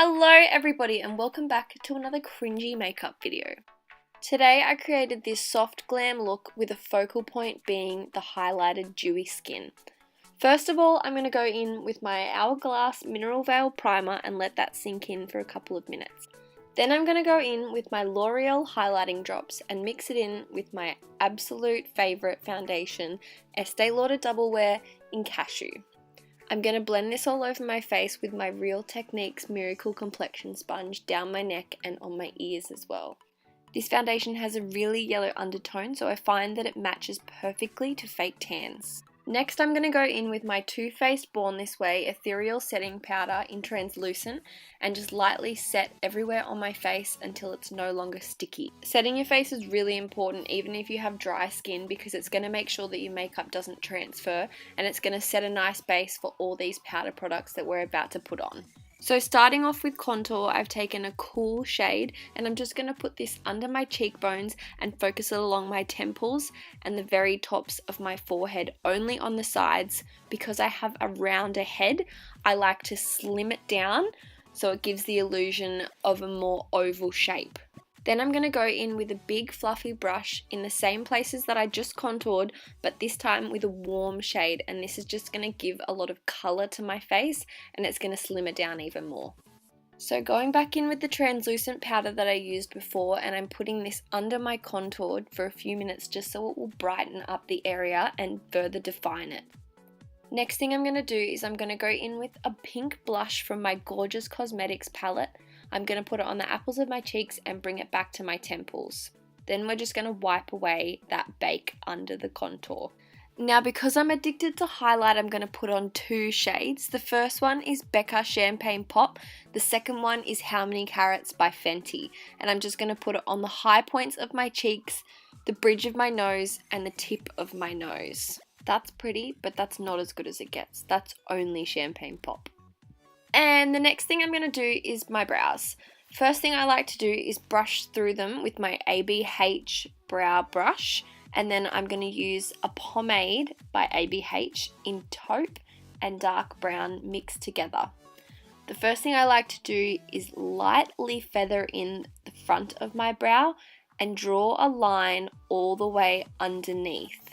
Hello everybody and welcome back to another cringy makeup video. Today I created this soft glam look with a focal point being the highlighted dewy skin. First of all, I'm going to go in with my Hourglass Mineral Veil Primer and let that sink in for a couple of minutes. Then I'm going to go in with my L'Oreal highlighting drops and mix it in with my absolute favourite foundation, Estee Lauder Double Wear in Cashew. I'm going to blend this all over my face with my Real Techniques Miracle Complexion Sponge down my neck and on my ears as well. This foundation has a really yellow undertone, so I find that it matches perfectly to fake tans. Next, I'm going to go in with my Too Faced Born This Way Ethereal Setting Powder in Translucent and just lightly set everywhere on my face until it's no longer sticky. Setting your face is really important even if you have dry skin because it's going to make sure that your makeup doesn't transfer and it's going to set a nice base for all these powder products that we're about to put on. So starting off with contour, I've taken a cool shade and I'm just going to put this under my cheekbones and focus it along my temples and the very tops of my forehead, only on the sides. Because I have a rounder head, I like to slim it down so it gives the illusion of a more oval shape. Then I'm going to go in with a big fluffy brush in the same places that I just contoured, but this time with a warm shade, and this is just going to give a lot of colour to my face and it's going to slim it down even more. So going back in with the translucent powder that I used before, and I'm putting this under my contour for a few minutes just so it will brighten up the area and further define it. Next thing I'm going to do is I'm going to go in with a pink blush from my Gorgeous Cosmetics palette. I'm going to put it on the apples of my cheeks and bring it back to my temples. Then we're just going to wipe away that bake under the contour. Now because I'm addicted to highlight, I'm going to put on two shades. The first one is Becca Champagne Pop. The second one is How Many Carats by Fenty. And I'm just going to put it on the high points of my cheeks, the bridge of my nose, and the tip of my nose. That's pretty, but that's not as good as it gets. That's only Champagne Pop. And the next thing I'm going to do is my brows. First thing I like to do is brush through them with my ABH brow brush. And then I'm going to use a pomade by ABH in taupe and dark brown mixed together. The first thing I like to do is lightly feather in the front of my brow and draw a line all the way underneath.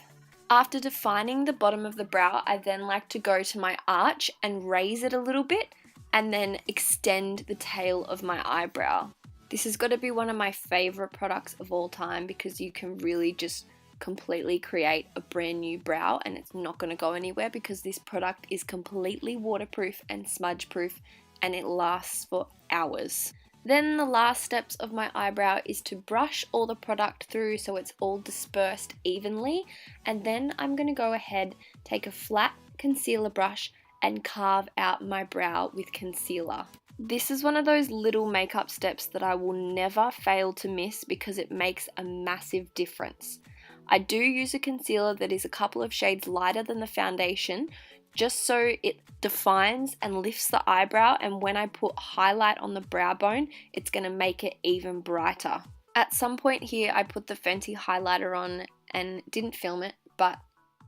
After defining the bottom of the brow, I then like to go to my arch and raise it a little bit and then extend the tail of my eyebrow. This has got to be one of my favorite products of all time because you can really just completely create a brand new brow and it's not going to go anywhere because this product is completely waterproof and smudge proof and it lasts for hours. Then the last steps of my eyebrow is to brush all the product through so it's all dispersed evenly, and then I'm going to go ahead, take a flat concealer brush and carve out my brow with concealer. This is one of those little makeup steps that I will never fail to miss because it makes a massive difference. I do use a concealer that is a couple of shades lighter than the foundation just so it defines and lifts the eyebrow, and when I put highlight on the brow bone, it's going to make it even brighter. At some point here, I put the Fenty highlighter on and didn't film it, but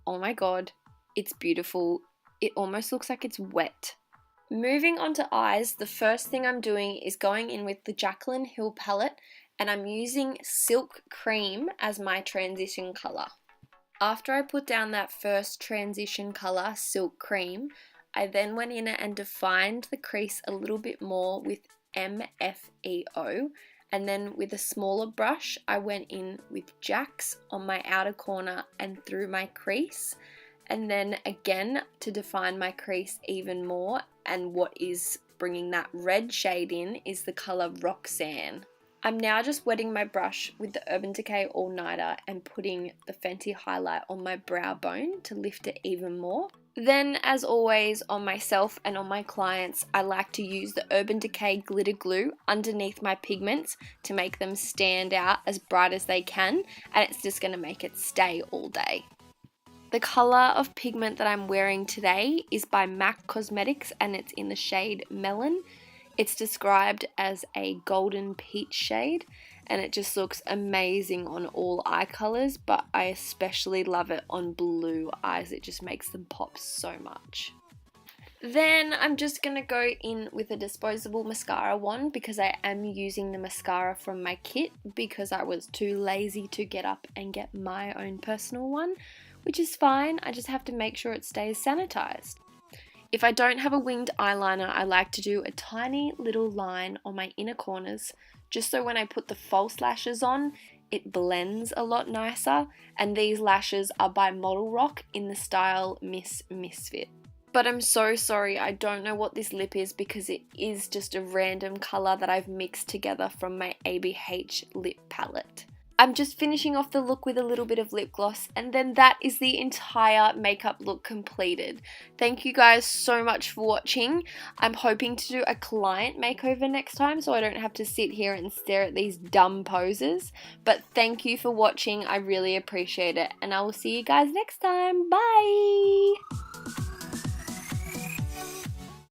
oh my god, it's beautiful. It almost looks like it's wet. Moving on to eyes, the first thing I'm doing is going in with the Jaclyn Hill palette, and I'm using Silk Cream as my transition colour. After I put down that first transition colour, Silk Cream, I then went in and defined the crease a little bit more with MFEO, and then with a smaller brush, I went in with Jax on my outer corner and through my crease, and then again to define my crease even more, and what is bringing that red shade in is the colour Roxanne. I'm now just wetting my brush with the Urban Decay All Nighter and putting the Fenty highlight on my brow bone to lift it even more. Then, as always, on myself and on my clients, I like to use the Urban Decay Glitter Glue underneath my pigments to make them stand out as bright as they can, and it's just going to make it stay all day. The colour of pigment that I'm wearing today is by MAC Cosmetics and it's in the shade Melon. It's described as a golden peach shade and it just looks amazing on all eye colours, but I especially love it on blue eyes. It just makes them pop so much. Then I'm just going to go in with a disposable mascara wand because I am using the mascara from my kit because I was too lazy to get up and get my own personal one, which is fine. I just have to make sure it stays sanitized. If I don't have a winged eyeliner, I like to do a tiny little line on my inner corners, just so when I put the false lashes on, it blends a lot nicer, and these lashes are by Model Rock in the style Miss Misfit. But I'm so sorry, I don't know what this lip is because it is just a random colour that I've mixed together from my ABH lip palette. I'm just finishing off the look with a little bit of lip gloss, and then that is the entire makeup look completed. Thank you guys so much for watching. I'm hoping to do a client makeover next time so I don't have to sit here and stare at these dumb poses. But thank you for watching, I really appreciate it, and I will see you guys next time. Bye!